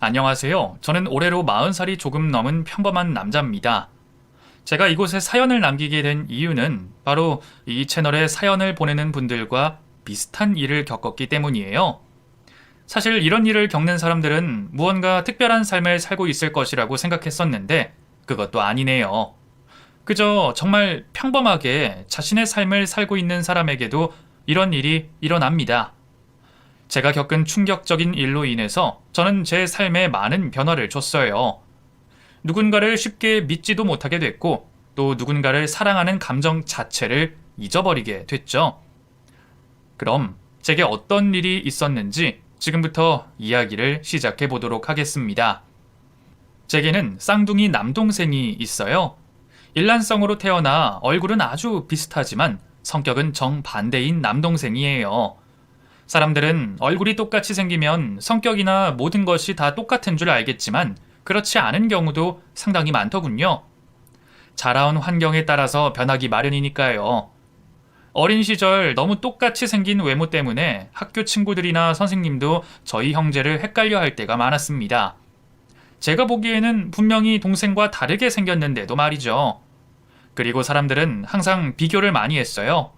안녕하세요. 저는 올해로 40살이 조금 넘은 평범한 남자입니다. 제가 이곳에 사연을 남기게 된 이유는 바로 이 채널에 사연을 보내는 분들과 비슷한 일을 겪었기 때문이에요. 사실 이런 일을 겪는 사람들은 무언가 특별한 삶을 살고 있을 것이라고 생각했었는데 그것도 아니네요. 그저 정말 평범하게 자신의 삶을 살고 있는 사람에게도 이런 일이 일어납니다. 제가 겪은 충격적인 일로 인해서 저는 제 삶에 많은 변화를 줬어요. 누군가를 쉽게 믿지도 못하게 됐고 또 누군가를 사랑하는 감정 자체를 잊어버리게 됐죠. 그럼 제게 어떤 일이 있었는지 지금부터 이야기를 시작해 보도록 하겠습니다. 제게는 쌍둥이 남동생이 있어요. 일란성으로 태어나 얼굴은 아주 비슷하지만 성격은 정반대인 남동생이에요. 사람들은 얼굴이 똑같이 생기면 성격이나 모든 것이 다 똑같은 줄 알겠지만 그렇지 않은 경우도 상당히 많더군요. 자라온 환경에 따라서 변하기 마련이니까요. 어린 시절 너무 똑같이 생긴 외모 때문에 학교 친구들이나 선생님도 저희 형제를 헷갈려 할 때가 많았습니다. 제가 보기에는 분명히 동생과 다르게 생겼는데도 말이죠. 그리고 사람들은 항상 비교를 많이 했어요.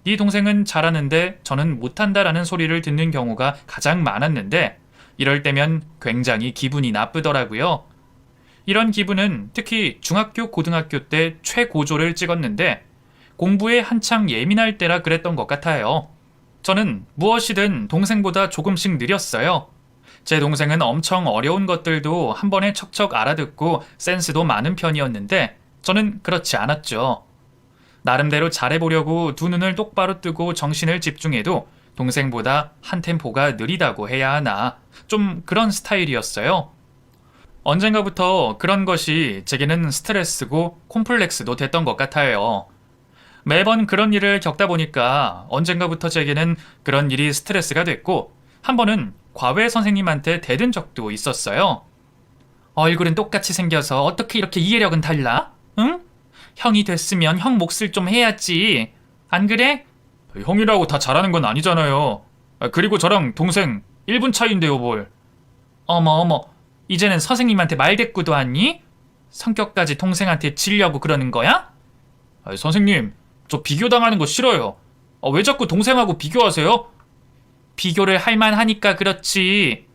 네 동생은 잘하는데 저는 못한다라는 소리를 듣는 경우가 가장 많았는데 이럴 때면 굉장히 기분이 나쁘더라고요. 이런 기분은 특히 중학교, 고등학교 때 최고조를 찍었는데 공부에 한창 예민할 때라 그랬던 것 같아요. 저는 무엇이든 동생보다 조금씩 느렸어요. 제 동생은 엄청 어려운 것들도 한 번에 척척 알아듣고 센스도 많은 편이었는데 저는 그렇지 않았죠. 나름대로 잘해보려고 두 눈을 똑바로 뜨고 정신을 집중해도 동생보다 한 템포가 느리다고 해야 하나 좀 그런 스타일이었어요. 언젠가부터 그런 것이 제게는 스트레스고 콤플렉스도 됐던 것 같아요. 매번 그런 일을 겪다 보니까 언젠가부터 제게는 그런 일이 스트레스가 됐고 한 번은 과외 선생님한테 대든 적도 있었어요. 얼굴은 똑같이 생겨서 어떻게 이렇게 이해력은 달라? 응? 형이 됐으면 형 몫을 좀 해야지. 안 그래? 형이라고 다 잘하는 건 아니잖아요. 그리고 저랑 동생 1분 차이인데요, 뭘. 어머, 이제는 선생님한테 말대꾸도 하니? 성격까지 동생한테 지려고 그러는 거야? 선생님, 저 비교당하는 거 싫어요. 왜 자꾸 동생하고 비교하세요? 비교를 할 만하니까 그렇지.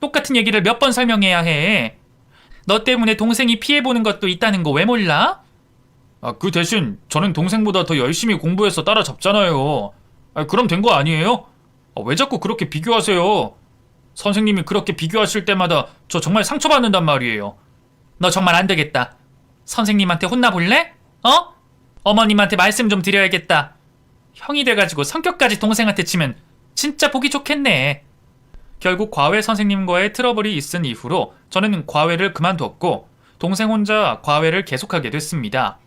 똑같은 얘기를 몇 번 설명해야 해. 너 때문에 동생이 피해보는 것도 있다는 거 왜 몰라? 그 대신 저는 동생보다 더 열심히 공부해서 따라잡잖아요. 그럼 된 거 아니에요? 왜 자꾸 그렇게 비교하세요? 선생님이 그렇게 비교하실 때마다 저 정말 상처받는단 말이에요. 너 정말 안 되겠다. 선생님한테 혼나볼래? 어머님한테 말씀 좀 드려야겠다. 형이 돼가지고 성격까지 동생한테 치면 진짜 보기 좋겠네. 결국 과외 선생님과의 트러블이 있은 이후로 저는 과외를 그만뒀고 동생 혼자 과외를 계속하게 됐습니다.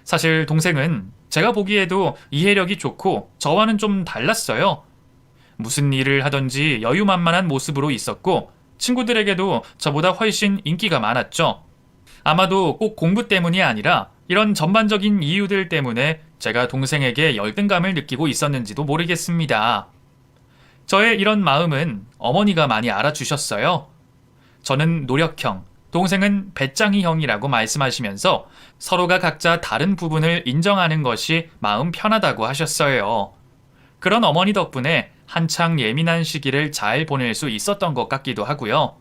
사실 동생은 제가 보기에도 이해력이 좋고 저와는 좀 달랐어요. 무슨 일을 하든지 여유만만한 모습으로 있었고 친구들에게도 저보다 훨씬 인기가 많았죠. 아마도 꼭 공부 때문이 아니라 이런 전반적인 이유들 때문에 제가 동생에게 열등감을 느끼고 있었는지도 모르겠습니다. 저의 이런 마음은 어머니가 많이 알아주셨어요. 저는 노력형, 동생은 배짱이 형이라고 말씀하시면서 서로가 각자 다른 부분을 인정하는 것이 마음 편하다고 하셨어요. 그런 어머니 덕분에 한창 예민한 시기를 잘 보낼 수 있었던 것 같기도 하고요.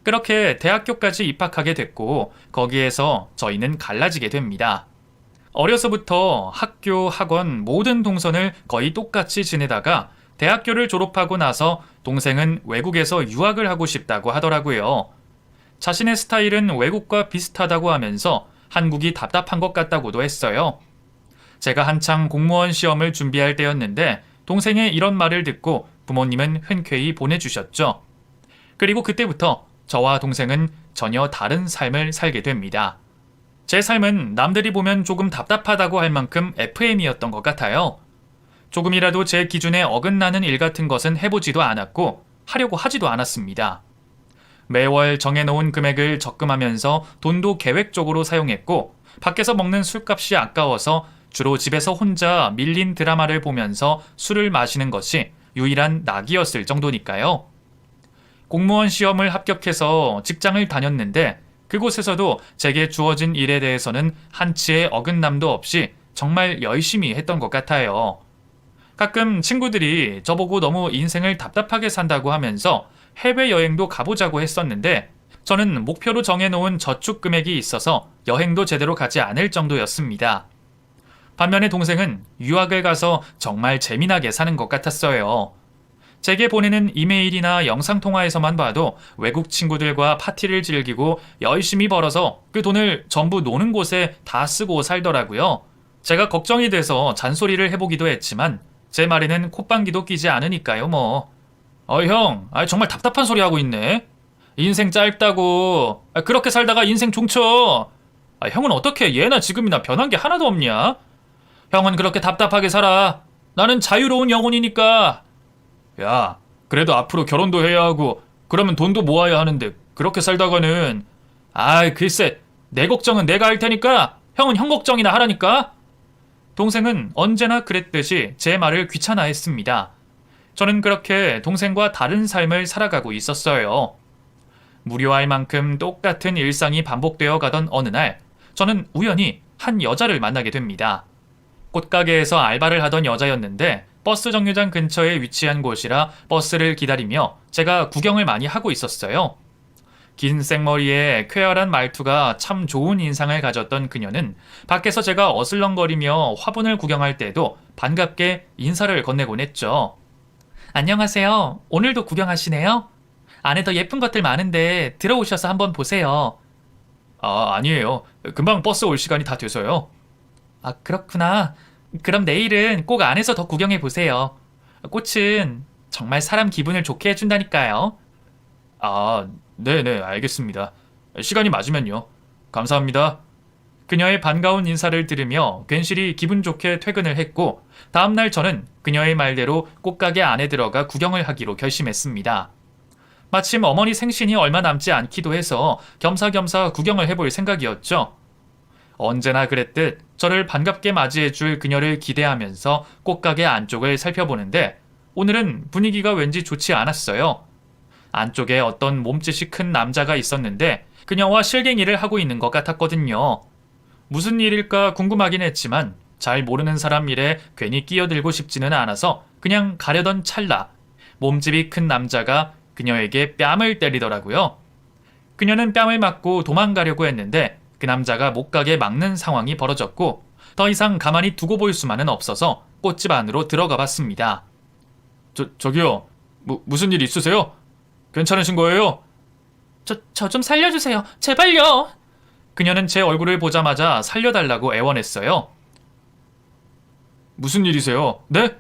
그렇게 대학교까지 입학하게 됐고 거기에서 저희는 갈라지게 됩니다. 어려서부터 학교, 학원 모든 동선을 거의 똑같이 지내다가 대학교를 졸업하고 나서 동생은 외국에서 유학을 하고 싶다고 하더라고요. 자신의 스타일은 외국과 비슷하다고 하면서 한국이 답답한 것 같다고도 했어요. 제가 한창 공무원 시험을 준비할 때였는데 동생의 이런 말을 듣고 부모님은 흔쾌히 보내주셨죠. 그리고 그때부터 저와 동생은 전혀 다른 삶을 살게 됩니다. 제 삶은 남들이 보면 조금 답답하다고 할 만큼 FM이었던 것 같아요. 조금이라도 제 기준에 어긋나는 일 같은 것은 해보지도 않았고 하려고 하지도 않았습니다. 매월 정해놓은 금액을 적금하면서 돈도 계획적으로 사용했고 밖에서 먹는 술값이 아까워서 주로 집에서 혼자 밀린 드라마를 보면서 술을 마시는 것이 유일한 낙이었을 정도니까요. 공무원 시험을 합격해서 직장을 다녔는데 그곳에서도 제게 주어진 일에 대해서는 한치의 어긋남도 없이 정말 열심히 했던 것 같아요. 가끔 친구들이 저보고 너무 인생을 답답하게 산다고 하면서 해외여행도 가보자고 했었는데 저는 목표로 정해놓은 저축 금액이 있어서 여행도 제대로 가지 않을 정도였습니다. 반면에 동생은 유학을 가서 정말 재미나게 사는 것 같았어요. 제게 보내는 이메일이나 영상통화에서만 봐도 외국 친구들과 파티를 즐기고 열심히 벌어서 그 돈을 전부 노는 곳에 다 쓰고 살더라고요. 제가 걱정이 돼서 잔소리를 해보기도 했지만 제 말에는 콧방귀도 끼지 않으니까요 뭐. 형, 정말 답답한 소리 하고 있네. 인생 짧다고. 그렇게 살다가 인생 종쳐. 형은 어떻게 예나 지금이나 변한 게 하나도 없냐? 형은 그렇게 답답하게 살아. 나는 자유로운 영혼이니까. 야, 그래도 앞으로 결혼도 해야 하고 그러면 돈도 모아야 하는데 그렇게 살다가는 글쎄 내 걱정은 내가 할 테니까 형은 형 걱정이나 하라니까. 동생은 언제나 그랬듯이 제 말을 귀찮아했습니다. 저는 그렇게 동생과 다른 삶을 살아가고 있었어요. 무료할 만큼 똑같은 일상이 반복되어 가던 어느 날 저는 우연히 한 여자를 만나게 됩니다. 꽃가게에서 알바를 하던 여자였는데 버스 정류장 근처에 위치한 곳이라 버스를 기다리며 제가 구경을 많이 하고 있었어요. 긴 생머리에 쾌활한 말투가 참 좋은 인상을 가졌던 그녀는 밖에서 제가 어슬렁거리며 화분을 구경할 때도 반갑게 인사를 건네곤 했죠. 안녕하세요. 오늘도 구경하시네요? 안에 더 예쁜 것들 많은데 들어오셔서 한번 보세요. 아니에요. 금방 버스 올 시간이 다 돼서요. 그렇구나. 그럼 내일은 꼭 안에서 더 구경해 보세요. 꽃은 정말 사람 기분을 좋게 해준다니까요. 네네, 알겠습니다. 시간이 맞으면요. 감사합니다. 그녀의 반가운 인사를 들으며 괜시리 기분 좋게 퇴근을 했고 다음날 저는 그녀의 말대로 꽃가게 안에 들어가 구경을 하기로 결심했습니다. 마침 어머니 생신이 얼마 남지 않기도 해서 겸사겸사 구경을 해볼 생각이었죠. 언제나 그랬듯 저를 반갑게 맞이해줄 그녀를 기대하면서 꽃가게 안쪽을 살펴보는데 오늘은 분위기가 왠지 좋지 않았어요. 안쪽에 어떤 몸짓이 큰 남자가 있었는데 그녀와 실갱이를 하고 있는 것 같았거든요. 무슨 일일까 궁금하긴 했지만 잘 모르는 사람 일에 괜히 끼어들고 싶지는 않아서 그냥 가려던 찰나 몸집이 큰 남자가 그녀에게 뺨을 때리더라고요. 그녀는 뺨을 맞고 도망가려고 했는데 그 남자가 못 가게 막는 상황이 벌어졌고 더 이상 가만히 두고 볼 수만은 없어서 꽃집 안으로 들어가 봤습니다. 저기요. 무슨 일 있으세요? 괜찮으신 거예요? 저 좀 살려주세요. 제발요. 그녀는 제 얼굴을 보자마자 살려달라고 애원했어요. 무슨 일이세요? 네?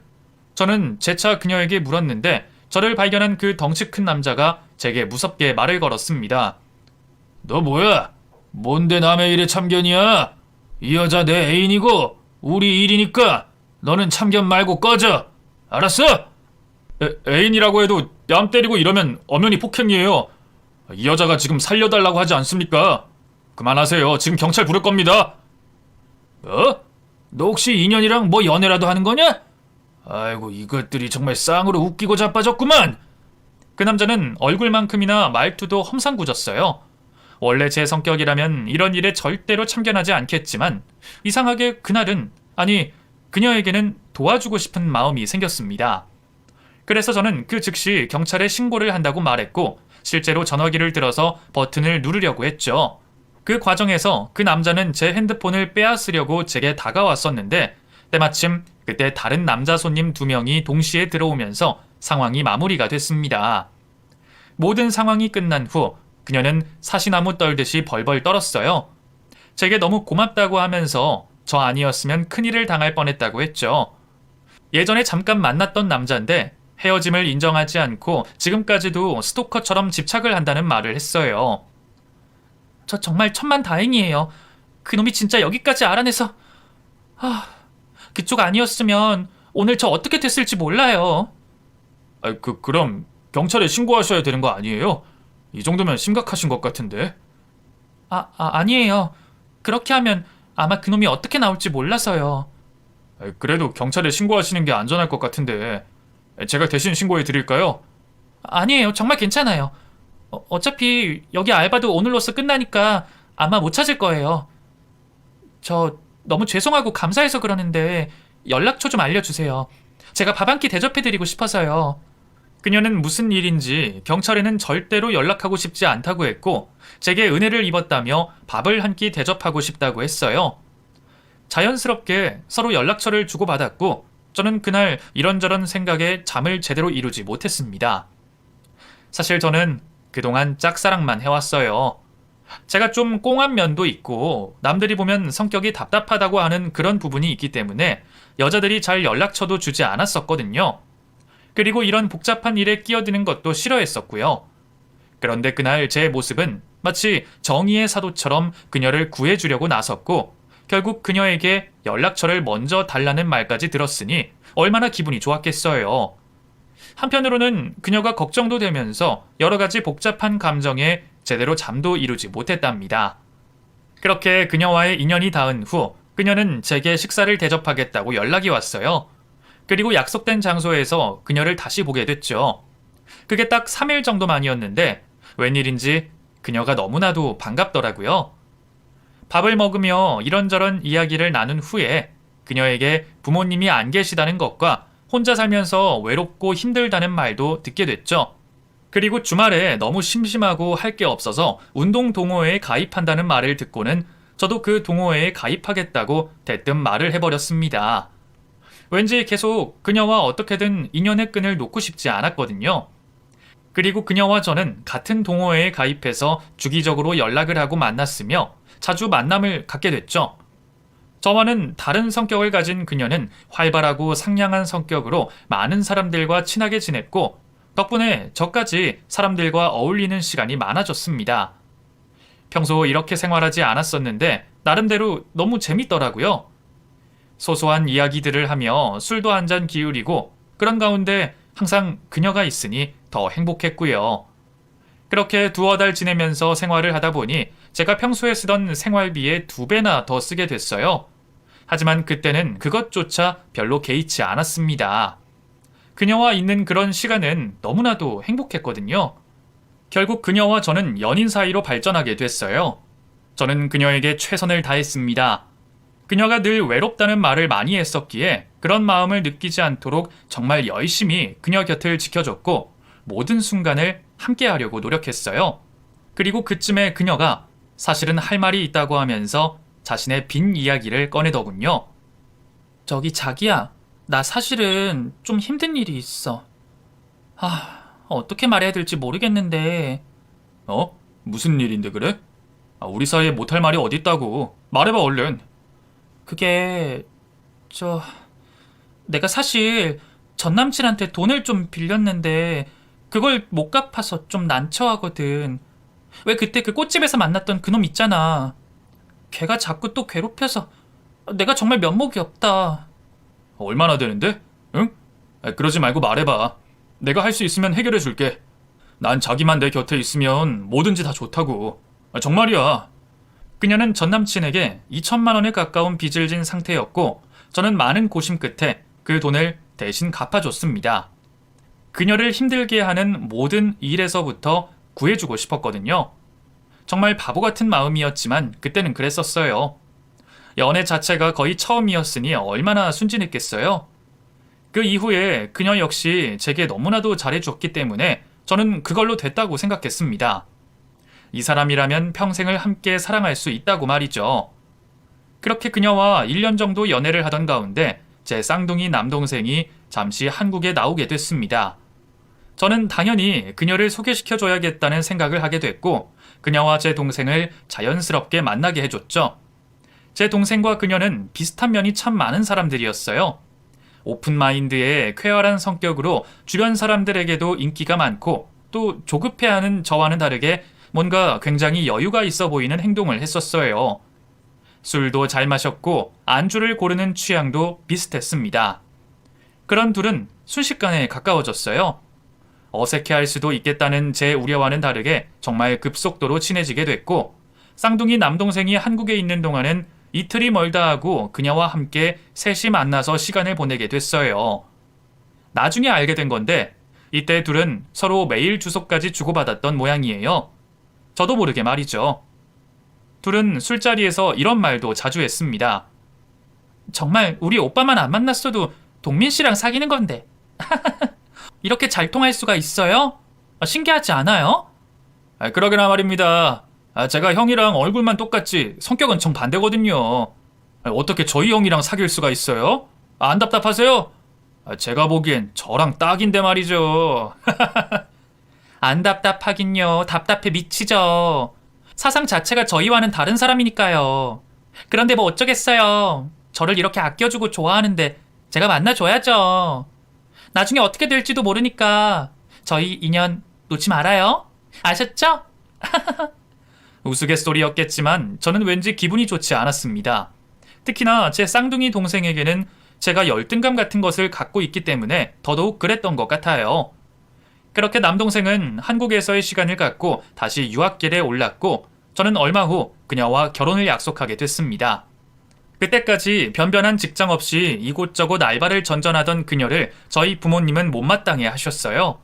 저는 재차 그녀에게 물었는데 저를 발견한 그 덩치 큰 남자가 제게 무섭게 말을 걸었습니다. 너 뭐야? 뭔데 남의 일에 참견이야? 이 여자 내 애인이고 우리 일이니까 너는 참견 말고 꺼져. 알았어? 애인이라고 해도 뺨 때리고 이러면 엄연히 폭행이에요. 이 여자가 지금 살려달라고 하지 않습니까? 그만하세요. 지금 경찰 부를 겁니다. 너 혹시 인연이랑 뭐 연애라도 하는 거냐? 아이고 이것들이 정말 쌍으로 웃기고 자빠졌구만. 그 남자는 얼굴만큼이나 말투도 험상궂었어요. 원래 제 성격이라면 이런 일에 절대로 참견하지 않겠지만 이상하게 그날은 그녀에게는 도와주고 싶은 마음이 생겼습니다. 그래서 저는 그 즉시 경찰에 신고를 한다고 말했고 실제로 전화기를 들어서 버튼을 누르려고 했죠. 그 과정에서 그 남자는 제 핸드폰을 빼앗으려고 제게 다가왔었는데 때마침 그때 다른 남자 손님 2명이 동시에 들어오면서 상황이 마무리가 됐습니다. 모든 상황이 끝난 후 그녀는 사시나무 떨듯이 벌벌 떨었어요. 제게 너무 고맙다고 하면서 저 아니었으면 큰일을 당할 뻔했다고 했죠. 예전에 잠깐 만났던 남자인데 헤어짐을 인정하지 않고 지금까지도 스토커처럼 집착을 한다는 말을 했어요. 저 정말 천만다행이에요. 그놈이 진짜 여기까지 알아내서 그쪽 아니었으면 오늘 저 어떻게 됐을지 몰라요. 그럼 경찰에 신고하셔야 되는 거 아니에요? 이 정도면 심각하신 것 같은데. 아니에요. 그렇게 하면 아마 그놈이 어떻게 나올지 몰라서요. 그래도 경찰에 신고하시는 게 안전할 것 같은데 제가 대신 신고해 드릴까요? 아니에요. 정말 괜찮아요. 어차피 여기 알바도 오늘로써 끝나니까 아마 못 찾을 거예요. 저 너무 죄송하고 감사해서 그러는데 연락처 좀 알려주세요. 제가 밥 한 끼 대접해드리고 싶어서요. 그녀는 무슨 일인지 경찰에는 절대로 연락하고 싶지 않다고 했고 제게 은혜를 입었다며 밥을 한 끼 대접하고 싶다고 했어요. 자연스럽게 서로 연락처를 주고받았고 저는 그날 이런저런 생각에 잠을 제대로 이루지 못했습니다. 사실 저는 그동안 짝사랑만 해왔어요. 제가 좀 꽁한 면도 있고 남들이 보면 성격이 답답하다고 하는 그런 부분이 있기 때문에 여자들이 잘 연락처도 주지 않았었거든요. 그리고 이런 복잡한 일에 끼어드는 것도 싫어했었고요. 그런데 그날 제 모습은 마치 정의의 사도처럼 그녀를 구해주려고 나섰고 결국 그녀에게 연락처를 먼저 달라는 말까지 들었으니 얼마나 기분이 좋았겠어요. 한편으로는 그녀가 걱정도 되면서 여러 가지 복잡한 감정에 제대로 잠도 이루지 못했답니다. 그렇게 그녀와의 인연이 닿은 후 그녀는 제게 식사를 대접하겠다고 연락이 왔어요. 그리고 약속된 장소에서 그녀를 다시 보게 됐죠. 그게 딱 3일 정도만이었는데 웬일인지 그녀가 너무나도 반갑더라고요. 밥을 먹으며 이런저런 이야기를 나눈 후에 그녀에게 부모님이 안 계시다는 것과 혼자 살면서 외롭고 힘들다는 말도 듣게 됐죠. 그리고 주말에 너무 심심하고 할 게 없어서 운동 동호회에 가입한다는 말을 듣고는 저도 그 동호회에 가입하겠다고 대뜸 말을 해버렸습니다. 왠지 계속 그녀와 어떻게든 인연의 끈을 놓고 싶지 않았거든요. 그리고 그녀와 저는 같은 동호회에 가입해서 주기적으로 연락을 하고 만났으며 자주 만남을 갖게 됐죠. 저와는 다른 성격을 가진 그녀는 활발하고 상냥한 성격으로 많은 사람들과 친하게 지냈고 덕분에 저까지 사람들과 어울리는 시간이 많아졌습니다. 평소 이렇게 생활하지 않았었는데 나름대로 너무 재밌더라고요. 소소한 이야기들을 하며 술도 한 잔 기울이고 그런 가운데 항상 그녀가 있으니 더 행복했고요. 그렇게 두어 달 지내면서 생활을 하다 보니 제가 평소에 쓰던 생활비의 2배나 더 쓰게 됐어요. 하지만 그때는 그것조차 별로 개의치 않았습니다. 그녀와 있는 그런 시간은 너무나도 행복했거든요. 결국 그녀와 저는 연인 사이로 발전하게 됐어요. 저는 그녀에게 최선을 다했습니다. 그녀가 늘 외롭다는 말을 많이 했었기에 그런 마음을 느끼지 않도록 정말 열심히 그녀 곁을 지켜줬고 모든 순간을 함께 하려고 노력했어요. 그리고 그쯤에 그녀가 사실은 할 말이 있다고 하면서 자신의 빈 이야기를 꺼내더군요. 저기 자기야, 나 사실은 좀 힘든 일이 있어. 어떻게 말해야 될지 모르겠는데. 무슨 일인데 그래? 우리 사이에 못할 말이 어딨다고. 말해봐 얼른. 그게... 내가 사실 전 남친한테 돈을 좀 빌렸는데 그걸 못 갚아서 좀 난처하거든. 왜 그때 그 꽃집에서 만났던 그놈 있잖아. 걔가 자꾸 또 괴롭혀서 내가 정말 면목이 없다. 얼마나 되는데? 응? 그러지 말고 말해봐. 내가 할 수 있으면 해결해 줄게. 난 자기만 내 곁에 있으면 뭐든지 다 좋다고. 정말이야. 그녀는 전 남친에게 2천만 원에 가까운 빚을 진 상태였고 저는 많은 고심 끝에 그 돈을 대신 갚아줬습니다. 그녀를 힘들게 하는 모든 일에서부터 구해주고 싶었거든요. 정말 바보 같은 마음이었지만 그때는 그랬었어요. 연애 자체가 거의 처음이었으니 얼마나 순진했겠어요. 그 이후에 그녀 역시 제게 너무나도 잘해줬기 때문에 저는 그걸로 됐다고 생각했습니다. 이 사람이라면 평생을 함께 사랑할 수 있다고 말이죠. 그렇게 그녀와 1년 정도 연애를 하던 가운데 제 쌍둥이 남동생이 잠시 한국에 나오게 됐습니다. 저는 당연히 그녀를 소개시켜줘야겠다는 생각을 하게 됐고 그녀와 제 동생을 자연스럽게 만나게 해줬죠. 제 동생과 그녀는 비슷한 면이 참 많은 사람들이었어요. 오픈마인드에 쾌활한 성격으로 주변 사람들에게도 인기가 많고 또 조급해하는 저와는 다르게 뭔가 굉장히 여유가 있어 보이는 행동을 했었어요. 술도 잘 마셨고 안주를 고르는 취향도 비슷했습니다. 그런 둘은 순식간에 가까워졌어요. 어색해할 수도 있겠다는 제 우려와는 다르게 정말 급속도로 친해지게 됐고 쌍둥이 남동생이 한국에 있는 동안은 이틀이 멀다 하고 그녀와 함께 셋이 만나서 시간을 보내게 됐어요. 나중에 알게 된 건데 이때 둘은 서로 메일 주소까지 주고받았던 모양이에요. 저도 모르게 말이죠. 둘은 술자리에서 이런 말도 자주 했습니다. 정말 우리 오빠만 안 만났어도 동민 씨랑 사귀는 건데. 이렇게 잘 통할 수가 있어요? 신기하지 않아요? 그러게나 말입니다. 제가 형이랑 얼굴만 똑같지 성격은 정반대거든요. 어떻게 저희 형이랑 사귈 수가 있어요? 안 답답하세요? 제가 보기엔 저랑 딱인데 말이죠. 안 답답하긴요. 답답해 미치죠. 사상 자체가 저희와는 다른 사람이니까요. 그런데 뭐 어쩌겠어요. 저를 이렇게 아껴주고 좋아하는데 제가 만나줘야죠. 나중에 어떻게 될지도 모르니까 저희 인연 놓지 말아요. 아셨죠? 우스갯소리였겠지만 저는 왠지 기분이 좋지 않았습니다. 특히나 제 쌍둥이 동생에게는 제가 열등감 같은 것을 갖고 있기 때문에 더더욱 그랬던 것 같아요. 그렇게 남동생은 한국에서의 시간을 갖고 다시 유학길에 올랐고 저는 얼마 후 그녀와 결혼을 약속하게 됐습니다. 그때까지 변변한 직장 없이 이곳저곳 알바를 전전하던 그녀를 저희 부모님은 못마땅해 하셨어요.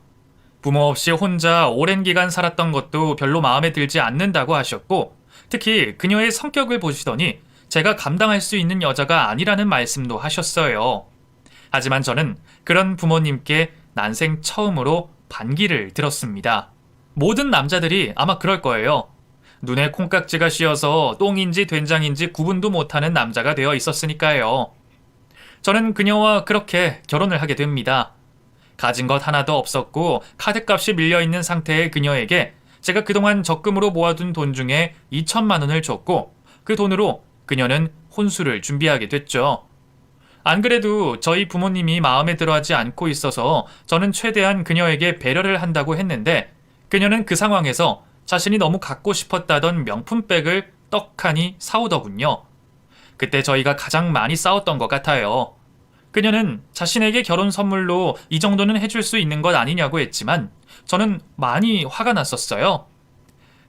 부모 없이 혼자 오랜 기간 살았던 것도 별로 마음에 들지 않는다고 하셨고 특히 그녀의 성격을 보시더니 제가 감당할 수 있는 여자가 아니라는 말씀도 하셨어요. 하지만 저는 그런 부모님께 난생 처음으로 반기를 들었습니다. 모든 남자들이 아마 그럴 거예요. 눈에 콩깍지가 씌어서 똥인지 된장인지 구분도 못하는 남자가 되어 있었으니까요. 저는 그녀와 그렇게 결혼을 하게 됩니다. 가진 것 하나도 없었고 카드값이 밀려있는 상태의 그녀에게 제가 그동안 적금으로 모아둔 돈 중에 2천만 원을 줬고 그 돈으로 그녀는 혼수를 준비하게 됐죠. 안 그래도 저희 부모님이 마음에 들어하지 않고 있어서 저는 최대한 그녀에게 배려를 한다고 했는데 그녀는 그 상황에서 자신이 너무 갖고 싶었다던 명품백을 떡하니 사오더군요. 그때 저희가 가장 많이 싸웠던 것 같아요. 그녀는 자신에게 결혼 선물로 이 정도는 해줄 수 있는 것 아니냐고 했지만 저는 많이 화가 났었어요.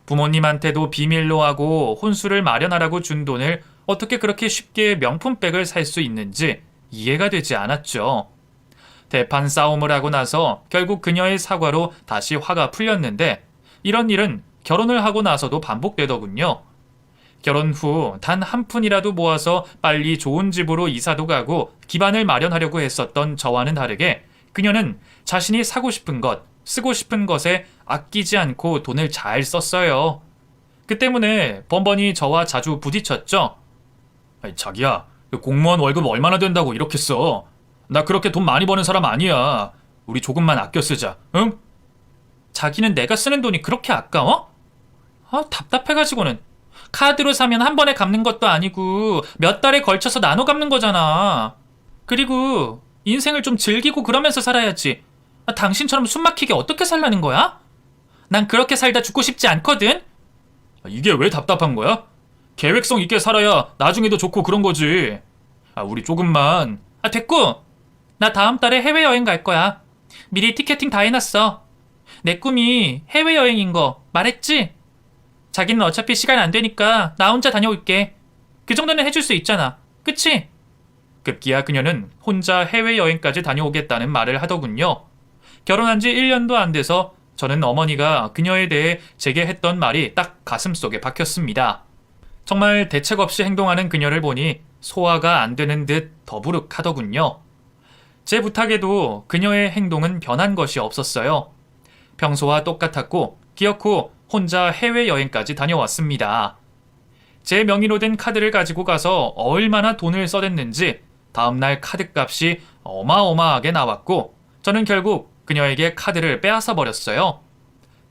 부모님한테도 비밀로 하고 혼수를 마련하라고 준 돈을 어떻게 그렇게 쉽게 명품백을 살 수 있는지 이해가 되지 않았죠. 대판 싸움을 하고 나서 결국 그녀의 사과로 다시 화가 풀렸는데 이런 일은 결혼을 하고 나서도 반복되더군요. 결혼 후 단 한 푼이라도 모아서 빨리 좋은 집으로 이사도 가고 기반을 마련하려고 했었던 저와는 다르게 그녀는 자신이 사고 싶은 것, 쓰고 싶은 것에 아끼지 않고 돈을 잘 썼어요. 그 때문에 번번이 저와 자주 부딪혔죠. 자기야, 공무원 월급 얼마나 된다고 이렇게 써? 나 그렇게 돈 많이 버는 사람 아니야. 우리 조금만 아껴 쓰자, 응? 자기는 내가 쓰는 돈이 그렇게 아까워? 답답해가지고는. 카드로 사면 한 번에 갚는 것도 아니고 몇 달에 걸쳐서 나눠 갚는 거잖아. 그리고 인생을 좀 즐기고 그러면서 살아야지. 당신처럼 숨 막히게 어떻게 살라는 거야? 난 그렇게 살다 죽고 싶지 않거든. 이게 왜 답답한 거야? 계획성 있게 살아야 나중에도 좋고 그런 거지. 우리 조금만. 됐고. 나 다음 달에 해외여행 갈 거야. 미리 티켓팅 다 해놨어. 내 꿈이 해외여행인 거 말했지? 자기는 어차피 시간 안 되니까 나 혼자 다녀올게. 그 정도는 해줄 수 있잖아. 그치? 급기야 그녀는 혼자 해외여행까지 다녀오겠다는 말을 하더군요. 결혼한 지 1년도 안 돼서 저는 어머니가 그녀에 대해 제게 했던 말이 딱 가슴속에 박혔습니다. 정말 대책 없이 행동하는 그녀를 보니 소화가 안 되는 듯 더부룩하더군요. 제 부탁에도 그녀의 행동은 변한 것이 없었어요. 평소와 똑같았고 기억 후 혼자 해외여행까지 다녀왔습니다. 제 명의로 된 카드를 가지고 가서 얼마나 돈을 써댔는지 다음날 카드값이 어마어마하게 나왔고 저는 결국 그녀에게 카드를 빼앗아 버렸어요.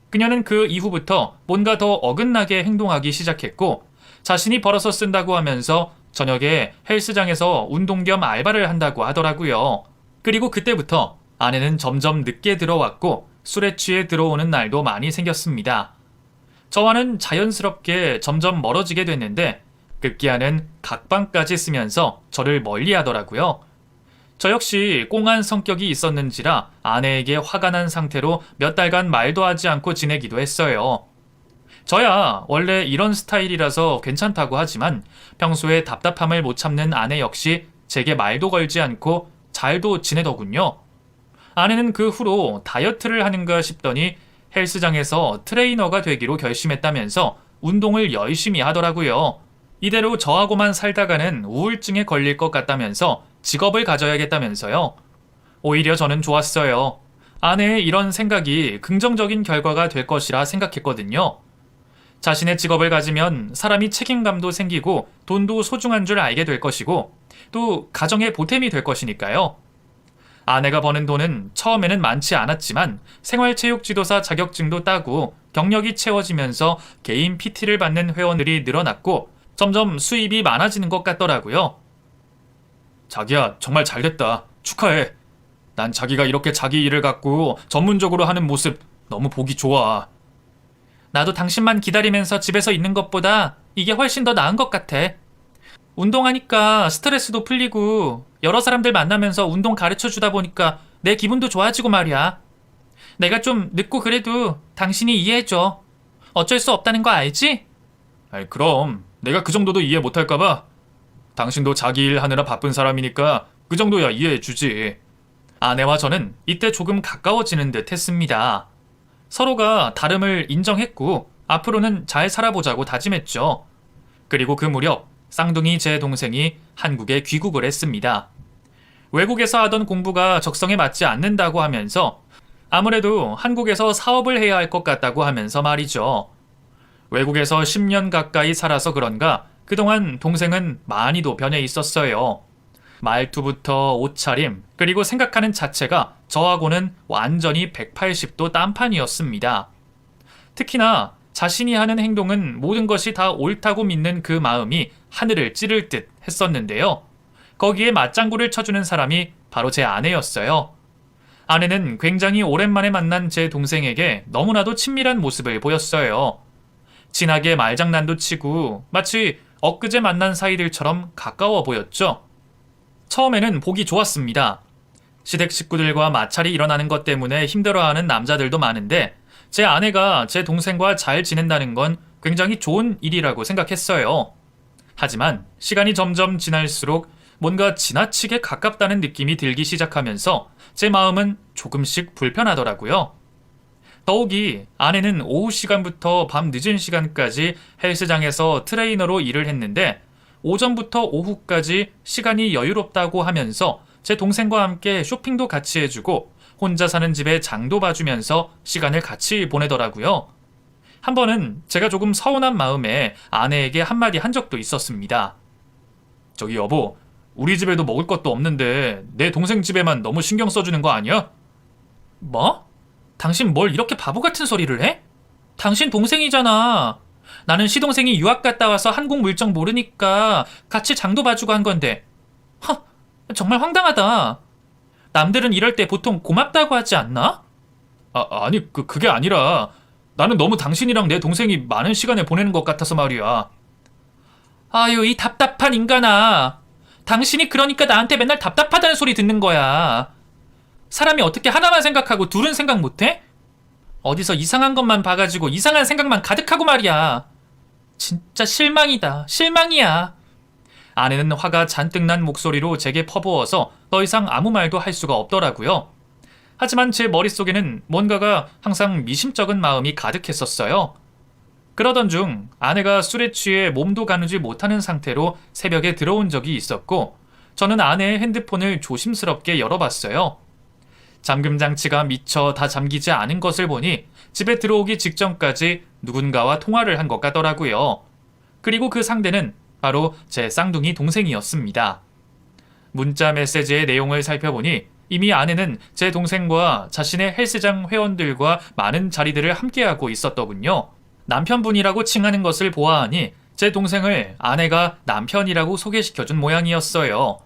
그녀는 그 이후부터 뭔가 더 어긋나게 행동하기 시작했고 자신이 벌어서 쓴다고 하면서 저녁에 헬스장에서 운동 겸 알바를 한다고 하더라고요. 그리고 그때부터 아내는 점점 늦게 들어왔고 술에 취해 들어오는 날도 많이 생겼습니다. 저와는 자연스럽게 점점 멀어지게 됐는데 급기야는 각방까지 쓰면서 저를 멀리하더라고요. 저 역시 꽁한 성격이 있었는지라 아내에게 화가 난 상태로 몇 달간 말도 하지 않고 지내기도 했어요. 저야 원래 이런 스타일이라서 괜찮다고 하지만 평소에 답답함을 못 참는 아내 역시 제게 말도 걸지 않고 잘도 지내더군요. 아내는 그 후로 다이어트를 하는가 싶더니 헬스장에서 트레이너가 되기로 결심했다면서 운동을 열심히 하더라고요. 이대로 저하고만 살다가는 우울증에 걸릴 것 같다면서 직업을 가져야겠다면서요. 오히려 저는 좋았어요. 아내의 이런 생각이 긍정적인 결과가 될 것이라 생각했거든요. 자신의 직업을 가지면 사람이 책임감도 생기고 돈도 소중한 줄 알게 될 것이고 또 가정의 보탬이 될 것이니까요. 아내가 버는 돈은 처음에는 많지 않았지만 생활체육지도사 자격증도 따고 경력이 채워지면서 개인 PT를 받는 회원들이 늘어났고 점점 수입이 많아지는 것 같더라고요. 자기야, 정말 잘됐다. 축하해. 난 자기가 이렇게 자기 일을 갖고 전문적으로 하는 모습 너무 보기 좋아. 나도 당신만 기다리면서 집에서 있는 것보다 이게 훨씬 더 나은 것 같아. 운동하니까 스트레스도 풀리고 여러 사람들 만나면서 운동 가르쳐 주다 보니까 내 기분도 좋아지고 말이야. 내가 좀 늦고 그래도 당신이 이해해줘. 어쩔 수 없다는 거 알지? 아이, 그럼 내가 그 정도도 이해 못할까봐. 당신도 자기 일 하느라 바쁜 사람이니까 그 정도야 이해해주지. 아내와 저는 이때 조금 가까워지는 듯 했습니다. 서로가 다름을 인정했고 앞으로는 잘 살아보자고 다짐했죠. 그리고 그 무렵 쌍둥이 제 동생이 한국에 귀국을 했습니다. 외국에서 하던 공부가 적성에 맞지 않는다고 하면서 아무래도 한국에서 사업을 해야 할 것 같다고 하면서 말이죠. 외국에서 10년 가까이 살아서 그런가 그동안 동생은 많이도 변해 있었어요. 말투부터 옷차림 그리고 생각하는 자체가 저하고는 완전히 180도 딴판이었습니다. 특히나 자신이 하는 행동은 모든 것이 다 옳다고 믿는 그 마음이 하늘을 찌를 듯 했었는데요. 거기에 맞장구를 쳐주는 사람이 바로 제 아내였어요. 아내는 굉장히 오랜만에 만난 제 동생에게 너무나도 친밀한 모습을 보였어요. 진하게 말장난도 치고 마치 엊그제 만난 사이들처럼 가까워 보였죠. 처음에는 보기 좋았습니다. 시댁 식구들과 마찰이 일어나는 것 때문에 힘들어하는 남자들도 많은데 제 아내가 제 동생과 잘 지낸다는 건 굉장히 좋은 일이라고 생각했어요. 하지만 시간이 점점 지날수록 뭔가 지나치게 가깝다는 느낌이 들기 시작하면서 제 마음은 조금씩 불편하더라고요. 더욱이 아내는 오후 시간부터 밤 늦은 시간까지 헬스장에서 트레이너로 일을 했는데 오전부터 오후까지 시간이 여유롭다고 하면서 제 동생과 함께 쇼핑도 같이 해주고 혼자 사는 집에 장도 봐주면서 시간을 같이 보내더라고요. 한 번은 제가 조금 서운한 마음에 아내에게 한마디 한 적도 있었습니다. 저기 여보, 우리 집에도 먹을 것도 없는데 내 동생 집에만 너무 신경 써주는 거 아니야? 뭐? 당신 뭘 이렇게 바보 같은 소리를 해? 당신 동생이잖아. 나는 시동생이 유학 갔다 와서 한국 물정 모르니까 같이 장도 봐주고 한 건데. 정말 황당하다. 남들은 이럴 때 보통 고맙다고 하지 않나? 아니, 그게 아니라 나는 너무 당신이랑 내 동생이 많은 시간을 보내는 것 같아서 말이야. 아유, 이 답답한 인간아. 당신이 그러니까 나한테 맨날 답답하다는 소리 듣는 거야. 사람이 어떻게 하나만 생각하고 둘은 생각 못해? 어디서 이상한 것만 봐가지고 이상한 생각만 가득하고 말이야. 진짜 실망이다. 실망이야. 아내는 화가 잔뜩 난 목소리로 제게 퍼부어서 더 이상 아무 말도 할 수가 없더라고요. 하지만 제 머릿속에는 뭔가가 항상 미심쩍은 마음이 가득했었어요. 그러던 중 아내가 술에 취해 몸도 가누지 못하는 상태로 새벽에 들어온 적이 있었고 저는 아내의 핸드폰을 조심스럽게 열어봤어요. 잠금 장치가 미처 다 잠기지 않은 것을 보니 집에 들어오기 직전까지 누군가와 통화를 한 것 같더라고요. 그리고 그 상대는 바로 제 쌍둥이 동생이었습니다. 문자 메시지의 내용을 살펴보니 이미 아내는 제 동생과 자신의 헬스장 회원들과 많은 자리들을 함께하고 있었더군요. 남편분이라고 칭하는 것을 보아하니 제 동생을 아내가 남편이라고 소개시켜준 모양이었어요.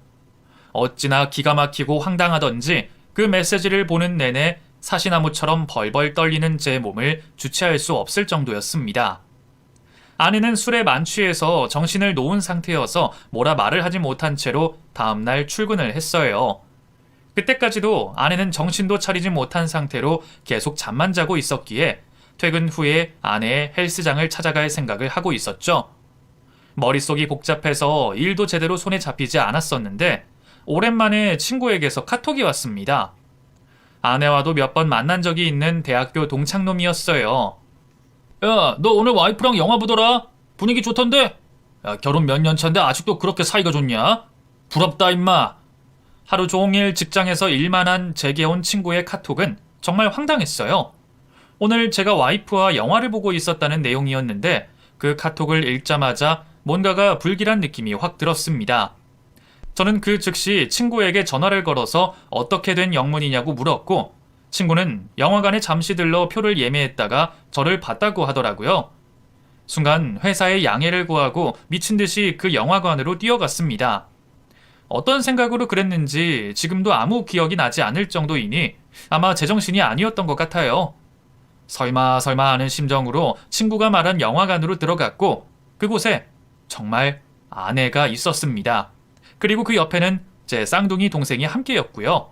어찌나 기가 막히고 황당하던지 그 메시지를 보는 내내 사시나무처럼 벌벌 떨리는 제 몸을 주체할 수 없을 정도였습니다. 아내는 술에 만취해서 정신을 놓은 상태여서 뭐라 말을 하지 못한 채로 다음날 출근을 했어요. 그때까지도 아내는 정신도 차리지 못한 상태로 계속 잠만 자고 있었기에 퇴근 후에 아내의 헬스장을 찾아갈 생각을 하고 있었죠. 머릿속이 복잡해서 일도 제대로 손에 잡히지 않았었는데 오랜만에 친구에게서 카톡이 왔습니다. 아내와도 몇 번 만난 적이 있는 대학교 동창놈이었어요. 야, 너 오늘 와이프랑 영화 보더라? 분위기 좋던데? 야, 결혼 몇 년 차인데 아직도 그렇게 사이가 좋냐? 부럽다 임마. 하루 종일 직장에서 일만 한 제게 온 친구의 카톡은 정말 황당했어요. 오늘 제가 와이프와 영화를 보고 있었다는 내용이었는데 그 카톡을 읽자마자 뭔가가 불길한 느낌이 확 들었습니다. 저는 그 즉시 친구에게 전화를 걸어서 어떻게 된 영문이냐고 물었고 친구는 영화관에 잠시 들러 표를 예매했다가 저를 봤다고 하더라고요. 순간 회사에 양해를 구하고 미친 듯이 그 영화관으로 뛰어갔습니다. 어떤 생각으로 그랬는지 지금도 아무 기억이 나지 않을 정도이니 아마 제정신이 아니었던 것 같아요. 설마 하는 심정으로 친구가 말한 영화관으로 들어갔고 그곳에 정말 아내가 있었습니다. 그리고 그 옆에는 제 쌍둥이 동생이 함께였고요.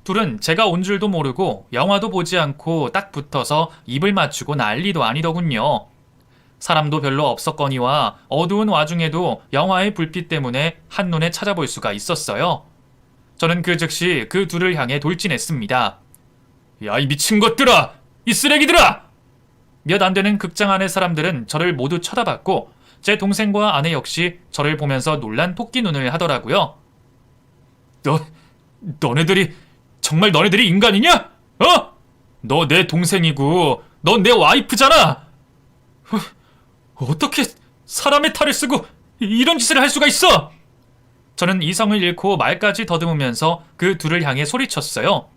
둘은 제가 온 줄도 모르고 영화도 보지 않고 딱 붙어서 입을 맞추고 난리도 아니더군요. 사람도 별로 없었거니와 어두운 와중에도 영화의 불빛 때문에 한눈에 찾아볼 수가 있었어요. 저는 그 즉시 그 둘을 향해 돌진했습니다. 야, 이 미친 것들아! 이 쓰레기들아! 몇 안 되는 극장 안의 사람들은 저를 모두 쳐다봤고 제 동생과 아내 역시 저를 보면서 놀란 토끼 눈을 하더라고요. 너네들이 정말 너네들이 인간이냐? 어? 너 내 동생이고 넌 내 와이프잖아! 어떻게 사람의 탈을 쓰고 이런 짓을 할 수가 있어? 저는 이성을 잃고 말까지 더듬으면서 그 둘을 향해 소리쳤어요.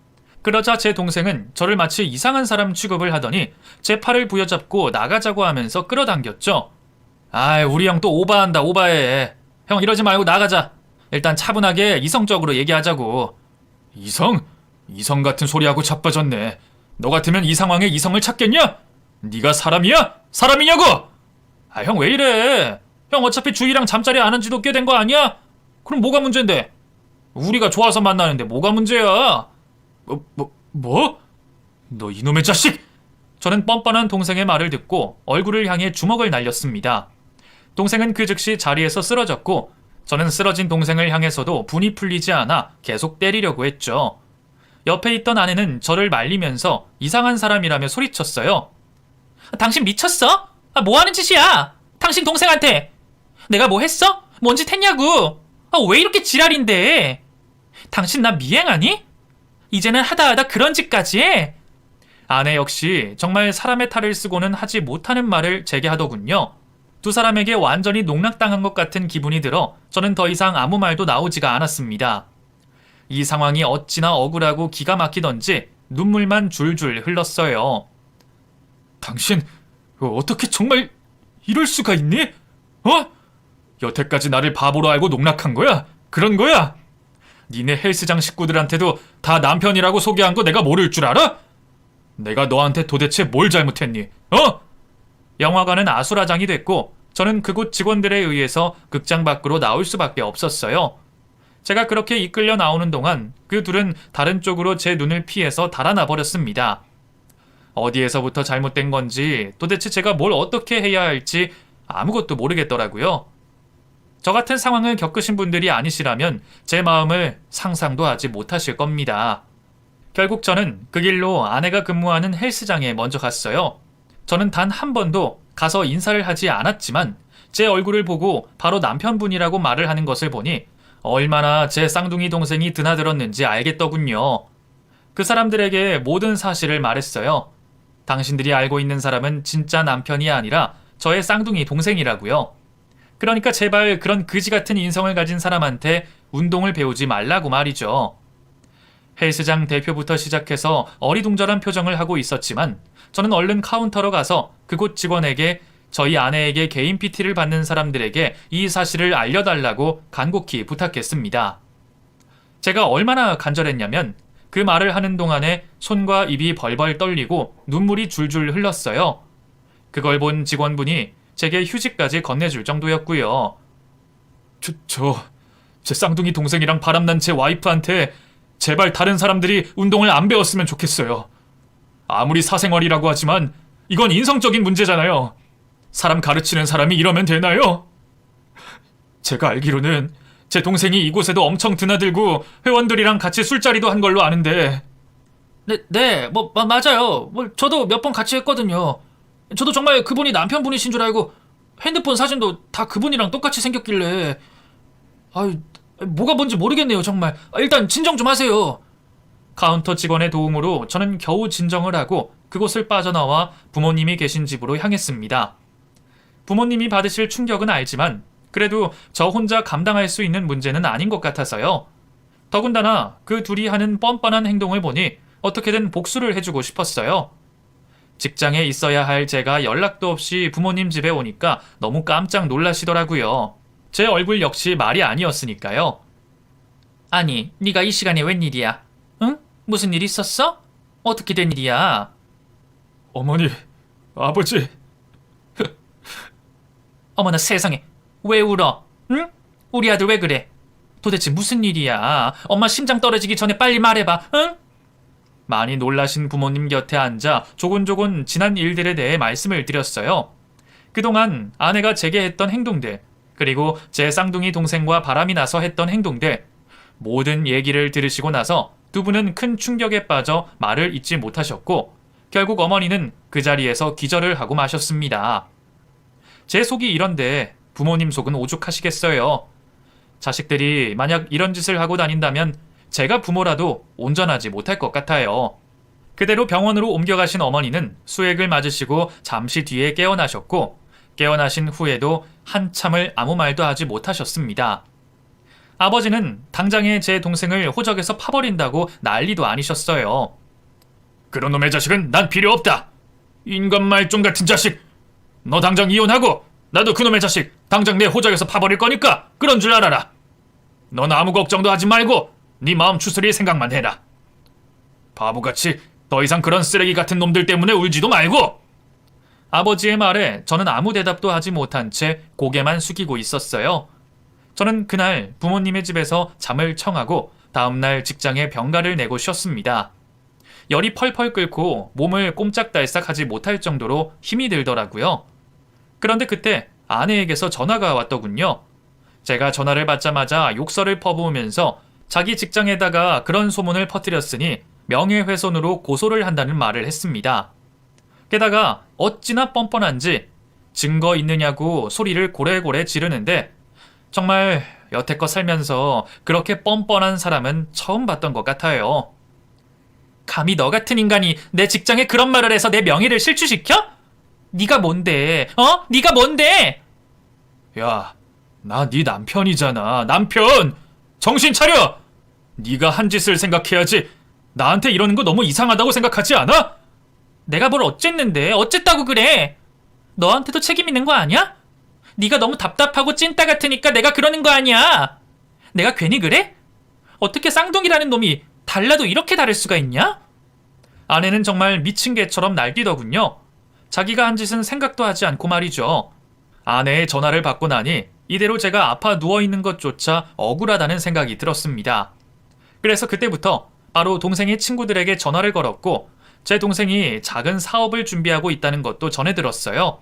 그러자 제 동생은 저를 마치 이상한 사람 취급을 하더니 제 팔을 부여잡고 나가자고 하면서 끌어당겼죠. 아이, 우리 형 또 오바한다, 오바해. 형 이러지 말고 나가자. 일단 차분하게 이성적으로 얘기하자고. 이성? 이성 같은 소리하고 자빠졌네. 너 같으면 이 상황에 이성을 찾겠냐? 네가 사람이야? 사람이냐고! 아, 형 왜 이래? 형 어차피 주희랑 잠자리 안 한 지도 꽤 된 거 아니야? 그럼 뭐가 문제인데? 우리가 좋아서 만나는데 뭐가 문제야? 뭐? 너 이놈의 자식! 저는 뻔뻔한 동생의 말을 듣고 얼굴을 향해 주먹을 날렸습니다. 동생은 그 즉시 자리에서 쓰러졌고 저는 쓰러진 동생을 향해서도 분이 풀리지 않아 계속 때리려고 했죠. 옆에 있던 아내는 저를 말리면서 이상한 사람이라며 소리쳤어요. 당신 미쳤어? 뭐 하는 짓이야? 당신 동생한테 내가 뭐 했어? 뭔 짓 했냐고? 왜 이렇게 지랄인데? 당신 나 미행하니? 이제는 하다 그런 짓까지 해? 아내 역시 정말 사람의 탈을 쓰고는 하지 못하는 말을 제게 하더군요. 두 사람에게 완전히 농락당한 것 같은 기분이 들어 저는 더 이상 아무 말도 나오지가 않았습니다. 이 상황이 어찌나 억울하고 기가 막히던지 눈물만 줄줄 흘렀어요. 당신 어떻게 정말 이럴 수가 있니? 여태까지 나를 바보로 알고 농락한 거야? 그런 거야? 니네 헬스장 식구들한테도 다 남편이라고 소개한 거 내가 모를 줄 알아? 내가 너한테 도대체 뭘 잘못했니? 영화관은 아수라장이 됐고 저는 그곳 직원들에 의해서 극장 밖으로 나올 수밖에 없었어요. 제가 그렇게 이끌려 나오는 동안 그 둘은 다른 쪽으로 제 눈을 피해서 달아나 버렸습니다. 어디에서부터 잘못된 건지 도대체 제가 뭘 어떻게 해야 할지 아무것도 모르겠더라고요. 저 같은 상황을 겪으신 분들이 아니시라면 제 마음을 상상도 하지 못하실 겁니다. 결국 저는 그 길로 아내가 근무하는 헬스장에 먼저 갔어요. 저는 단 한 번도 가서 인사를 하지 않았지만 제 얼굴을 보고 바로 남편분이라고 말을 하는 것을 보니 얼마나 제 쌍둥이 동생이 드나들었는지 알겠더군요. 그 사람들에게 모든 사실을 말했어요. 당신들이 알고 있는 사람은 진짜 남편이 아니라 저의 쌍둥이 동생이라고요. 그러니까 제발 그런 그지 같은 인성을 가진 사람한테 운동을 배우지 말라고 말이죠. 헬스장 대표부터 시작해서 어리둥절한 표정을 하고 있었지만 저는 얼른 카운터로 가서 그곳 직원에게 저희 아내에게 개인 PT를 받는 사람들에게 이 사실을 알려달라고 간곡히 부탁했습니다. 제가 얼마나 간절했냐면 그 말을 하는 동안에 손과 입이 벌벌 떨리고 눈물이 줄줄 흘렀어요. 그걸 본 직원분이 제게 휴지까지 건네줄 정도였고요. 제 쌍둥이 동생이랑 바람난 제 와이프한테 제발 다른 사람들이 운동을 안 배웠으면 좋겠어요. 아무리 사생활이라고 하지만 이건 인성적인 문제잖아요. 사람 가르치는 사람이 이러면 되나요? 제가 알기로는 제 동생이 이곳에도 엄청 드나들고 회원들이랑 같이 술자리도 한 걸로 아는데 네, 맞아요. 저도 몇 번 같이 했거든요. 저도 정말 그분이 남편분이신 줄 알고 핸드폰 사진도 다 그분이랑 똑같이 생겼길래. 아유, 뭐가 뭔지 모르겠네요, 정말. 일단 진정 좀 하세요. 카운터 직원의 도움으로 저는 겨우 진정을 하고 그곳을 빠져나와 부모님이 계신 집으로 향했습니다. 부모님이 받으실 충격은 알지만 그래도 저 혼자 감당할 수 있는 문제는 아닌 것 같아서요. 더군다나 그 둘이 하는 뻔뻔한 행동을 보니 어떻게든 복수를 해주고 싶었어요. 직장에 있어야 할 제가 연락도 없이 부모님 집에 오니까 너무 깜짝 놀라시더라고요. 제 얼굴 역시 말이 아니었으니까요. 아니, 네가 이 시간에 웬일이야? 응? 무슨 일 있었어? 어떻게 된 일이야? 어머니, 아버지. 어머나 세상에, 왜 울어? 응? 우리 아들 왜 그래? 도대체 무슨 일이야? 엄마 심장 떨어지기 전에 빨리 말해봐, 응? 많이 놀라신 부모님 곁에 앉아 조곤조곤 지난 일들에 대해 말씀을 드렸어요. 그동안 아내가 제게 했던 행동들, 그리고 제 쌍둥이 동생과 바람이 나서 했던 행동들, 모든 얘기를 들으시고 나서 두 분은 큰 충격에 빠져 말을 잇지 못하셨고, 결국 어머니는 그 자리에서 기절을 하고 마셨습니다. 제 속이 이런데 부모님 속은 오죽하시겠어요. 자식들이 만약 이런 짓을 하고 다닌다면 제가 부모라도 온전하지 못할 것 같아요. 그대로 병원으로 옮겨가신 어머니는 수액을 맞으시고 잠시 뒤에 깨어나셨고, 깨어나신 후에도 한참을 아무 말도 하지 못하셨습니다. 아버지는 당장에 제 동생을 호적에서 파버린다고 난리도 아니셨어요. 그런 놈의 자식은 난 필요 없다. 인간 말종 같은 자식. 너 당장 이혼하고 나도 그놈의 자식 당장 내 호적에서 파버릴 거니까 그런 줄 알아라. 넌 아무 걱정도 하지 말고 네 마음 추스릴 생각만 해라. 바보같이 더 이상 그런 쓰레기 같은 놈들 때문에 울지도 말고. 아버지의 말에 저는 아무 대답도 하지 못한 채 고개만 숙이고 있었어요. 저는 그날 부모님의 집에서 잠을 청하고 다음날 직장에 병가를 내고 쉬었습니다. 열이 펄펄 끓고 몸을 꼼짝달싹 하지 못할 정도로 힘이 들더라고요. 그런데 그때 아내에게서 전화가 왔더군요. 제가 전화를 받자마자 욕설을 퍼부으면서 자기 직장에다가 그런 소문을 퍼뜨렸으니 명예훼손으로 고소를 한다는 말을 했습니다. 게다가 어찌나 뻔뻔한지 증거 있느냐고 소리를 고래고래 지르는데 정말 여태껏 살면서 그렇게 뻔뻔한 사람은 처음 봤던 것 같아요. 감히 너 같은 인간이 내 직장에 그런 말을 해서 내 명예를 실추시켜? 네가 뭔데? 네가 뭔데? 야, 나 네 남편이잖아. 남편! 정신 차려! 네가 한 짓을 생각해야지. 나한테 이러는 거 너무 이상하다고 생각하지 않아? 내가 뭘 어쨌는데? 어쨌다고 그래? 너한테도 책임 있는 거 아니야? 네가 너무 답답하고 찐따 같으니까 내가 그러는 거 아니야. 내가 괜히 그래? 어떻게 쌍둥이라는 놈이 달라도 이렇게 다를 수가 있냐? 아내는 정말 미친 개처럼 날뛰더군요. 자기가 한 짓은 생각도 하지 않고 말이죠. 아내의 전화를 받고 나니 이대로 제가 아파 누워있는 것조차 억울하다는 생각이 들었습니다. 그래서 그때부터 바로 동생의 친구들에게 전화를 걸었고 제 동생이 작은 사업을 준비하고 있다는 것도 전해 들었어요.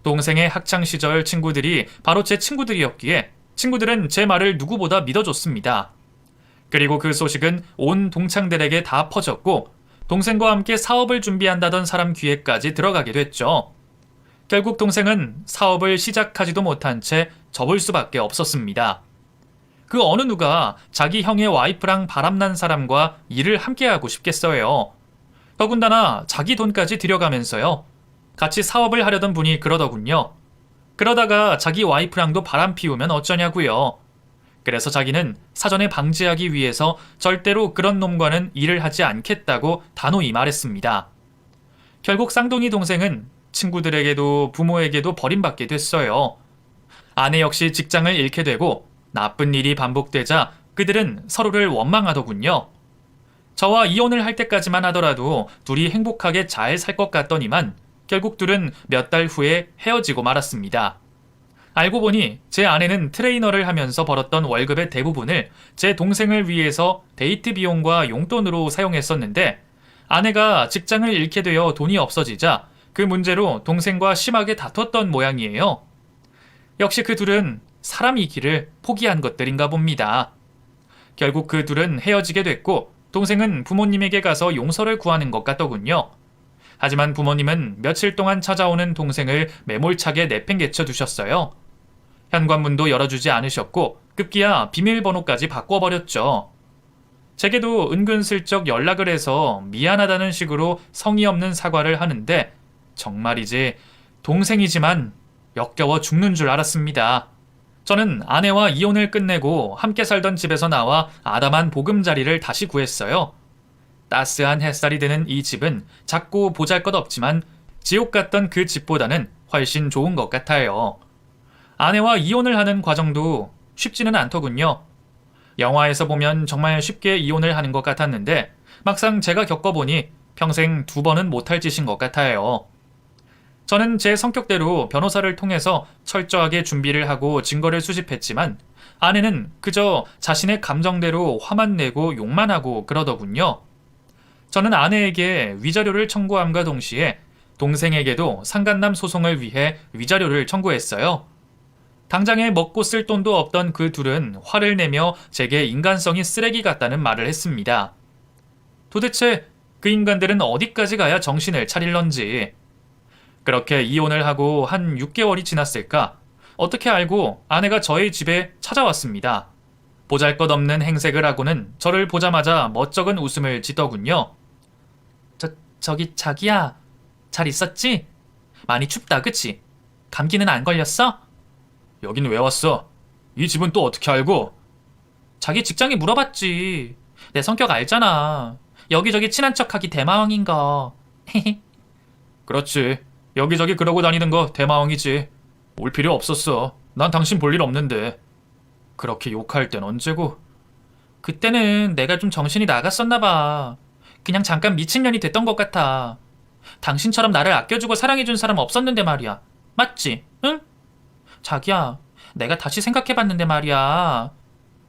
동생의 학창시절 친구들이 바로 제 친구들이었기에 친구들은 제 말을 누구보다 믿어줬습니다. 그리고 그 소식은 온 동창들에게 다 퍼졌고 동생과 함께 사업을 준비한다던 사람 귀에까지 들어가게 됐죠. 결국 동생은 사업을 시작하지도 못한 채 접을 수밖에 없었습니다. 그 어느 누가 자기 형의 와이프랑 바람난 사람과 일을 함께하고 싶겠어요. 더군다나 자기 돈까지 들여가면서요. 같이 사업을 하려던 분이 그러더군요. 그러다가 자기 와이프랑도 바람 피우면 어쩌냐고요. 그래서 자기는 사전에 방지하기 위해서 절대로 그런 놈과는 일을 하지 않겠다고 단호히 말했습니다. 결국 쌍둥이 동생은 친구들에게도 부모에게도 버림받게 됐어요. 아내 역시 직장을 잃게 되고 나쁜 일이 반복되자 그들은 서로를 원망하더군요. 저와 이혼을 할 때까지만 하더라도 둘이 행복하게 잘 살 것 같더니만 결국 둘은 몇 달 후에 헤어지고 말았습니다. 알고 보니 제 아내는 트레이너를 하면서 벌었던 월급의 대부분을 제 동생을 위해서 데이트 비용과 용돈으로 사용했었는데 아내가 직장을 잃게 되어 돈이 없어지자 그 문제로 동생과 심하게 다퉜던 모양이에요. 역시 그 둘은 사람이기를 포기한 것들인가 봅니다. 결국 그 둘은 헤어지게 됐고 동생은 부모님에게 가서 용서를 구하는 것 같더군요. 하지만 부모님은 며칠 동안 찾아오는 동생을 매몰차게 내팽개쳐 두셨어요. 현관문도 열어주지 않으셨고 급기야 비밀번호까지 바꿔버렸죠. 제게도 은근슬쩍 연락을 해서 미안하다는 식으로 성의 없는 사과를 하는데 정말이지 동생이지만 역겨워 죽는 줄 알았습니다. 저는 아내와 이혼을 끝내고 함께 살던 집에서 나와 아담한 보금자리를 다시 구했어요. 따스한 햇살이 드는 이 집은 작고 보잘것없지만 지옥 같던 그 집보다는 훨씬 좋은 것 같아요. 아내와 이혼을 하는 과정도 쉽지는 않더군요. 영화에서 보면 정말 쉽게 이혼을 하는 것 같았는데 막상 제가 겪어보니 평생 2번은 못할 짓인 것 같아요. 저는 제 성격대로 변호사를 통해서 철저하게 준비를 하고 증거를 수집했지만 아내는 그저 자신의 감정대로 화만 내고 욕만 하고 그러더군요. 저는 아내에게 위자료를 청구함과 동시에 동생에게도 상간남 소송을 위해 위자료를 청구했어요. 당장에 먹고 쓸 돈도 없던 그 둘은 화를 내며 제게 인간성이 쓰레기 같다는 말을 했습니다. 도대체 그 인간들은 어디까지 가야 정신을 차릴런지. 그렇게 이혼을 하고 한 6개월이 지났을까? 어떻게 알고 아내가 저희 집에 찾아왔습니다. 보잘것없는 행색을 하고는 저를 보자마자 멋쩍은 웃음을 짓더군요. 저기 자기야, 잘 있었지? 많이 춥다, 그치? 감기는 안 걸렸어? 여긴 왜 왔어? 이 집은 또 어떻게 알고? 자기 직장에 물어봤지. 내 성격 알잖아. 여기저기 친한 척하기 대마왕인 거. 그렇지. 여기저기 그러고 다니는 거 대마왕이지. 올 필요 없었어. 난 당신 볼 일 없는데. 그렇게 욕할 땐 언제고? 그때는 내가 좀 정신이 나갔었나 봐. 그냥 잠깐 미친년이 됐던 것 같아. 당신처럼 나를 아껴주고 사랑해준 사람 없었는데 말이야. 맞지? 응? 자기야, 내가 다시 생각해봤는데 말이야.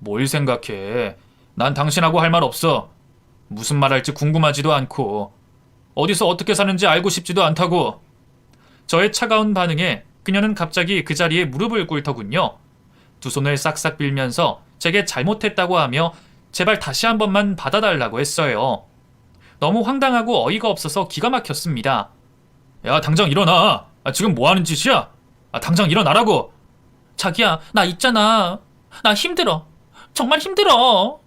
뭘 생각해? 난 당신하고 할 말 없어. 무슨 말 할지 궁금하지도 않고 어디서 어떻게 사는지 알고 싶지도 않다고. 저의 차가운 반응에 그녀는 갑자기 그 자리에 무릎을 꿇더군요. 두 손을 싹싹 빌면서 제게 잘못했다고 하며 제발 다시 한 번만 받아달라고 했어요. 너무 황당하고 어이가 없어서 기가 막혔습니다. 야, 당장 일어나. 지금 뭐 하는 짓이야? 당장 일어나라고. 자기야, 나 있잖아. 나 힘들어. 정말 힘들어.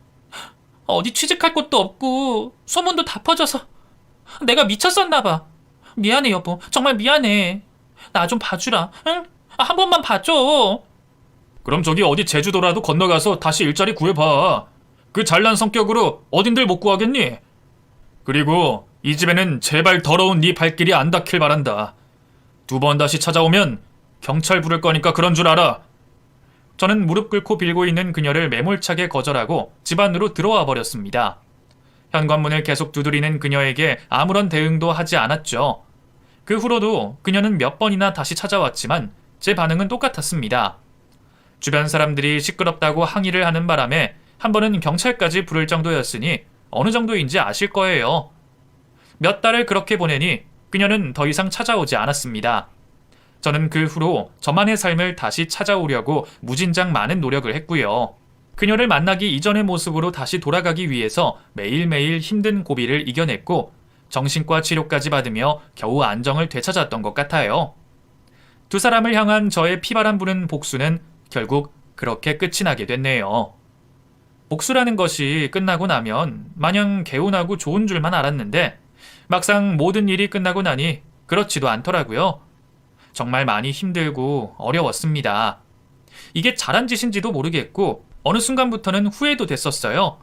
어디 취직할 곳도 없고 소문도 다 퍼져서 내가 미쳤었나 봐. 미안해 여보. 정말 미안해. 나 좀 봐주라. 응? 한 번만 봐줘. 그럼 저기 어디 제주도라도 건너가서 다시 일자리 구해봐. 그 잘난 성격으로 어딘들 못 구하겠니? 그리고 이 집에는 제발 더러운 네 발길이 안 닿길 바란다. 2번 다시 찾아오면 경찰 부를 거니까 그런 줄 알아. 저는 무릎 꿇고 빌고 있는 그녀를 매몰차게 거절하고 집 안으로 들어와 버렸습니다. 현관문을 계속 두드리는 그녀에게 아무런 대응도 하지 않았죠. 그 후로도 그녀는 몇 번이나 다시 찾아왔지만 제 반응은 똑같았습니다. 주변 사람들이 시끄럽다고 항의를 하는 바람에 한 번은 경찰까지 부를 정도였으니 어느 정도인지 아실 거예요. 몇 달을 그렇게 보내니 그녀는 더 이상 찾아오지 않았습니다. 저는 그 후로 저만의 삶을 다시 찾아오려고 무진장 많은 노력을 했고요. 그녀를 만나기 이전의 모습으로 다시 돌아가기 위해서 매일매일 힘든 고비를 이겨냈고 정신과 치료까지 받으며 겨우 안정을 되찾았던 것 같아요. 두 사람을 향한 저의 피바람 부는 복수는 결국 그렇게 끝이 나게 됐네요. 복수라는 것이 끝나고 나면 마냥 개운하고 좋은 줄만 알았는데 막상 모든 일이 끝나고 나니 그렇지도 않더라고요. 정말 많이 힘들고 어려웠습니다. 이게 잘한 짓인지도 모르겠고 어느 순간부터는 후회도 됐었어요.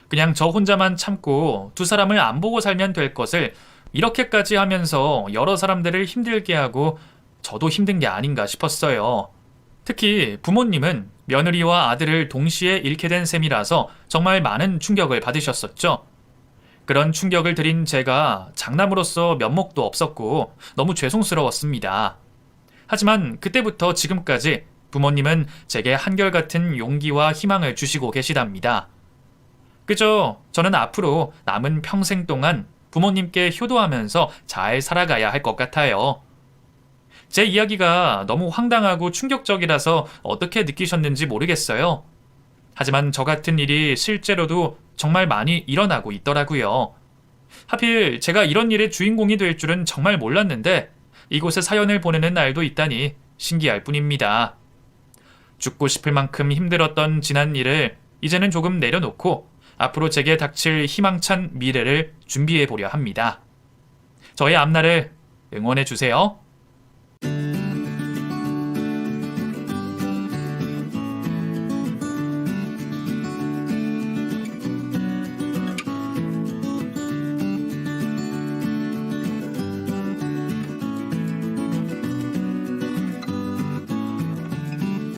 그냥 저 혼자만 참고 두 사람을 안 보고 살면 될 것을 이렇게까지 하면서 여러 사람들을 힘들게 하고 저도 힘든 게 아닌가 싶었어요. 특히 부모님은 며느리와 아들을 동시에 잃게 된 셈이라서 정말 많은 충격을 받으셨었죠. 그런 충격을 드린 제가 장남으로서 면목도 없었고 너무 죄송스러웠습니다. 하지만 그때부터 지금까지 부모님은 제게 한결같은 용기와 희망을 주시고 계시답니다. 그저 저는 앞으로 남은 평생 동안 부모님께 효도하면서 잘 살아가야 할 것 같아요. 제 이야기가 너무 황당하고 충격적이라서 어떻게 느끼셨는지 모르겠어요. 하지만 저 같은 일이 실제로도 정말 많이 일어나고 있더라고요. 하필 제가 이런 일의 주인공이 될 줄은 정말 몰랐는데 이곳에 사연을 보내는 날도 있다니 신기할 뿐입니다. 죽고 싶을 만큼 힘들었던 지난 일을 이제는 조금 내려놓고 앞으로 제게 닥칠 희망찬 미래를 준비해 보려 합니다. 저의 앞날을 응원해 주세요.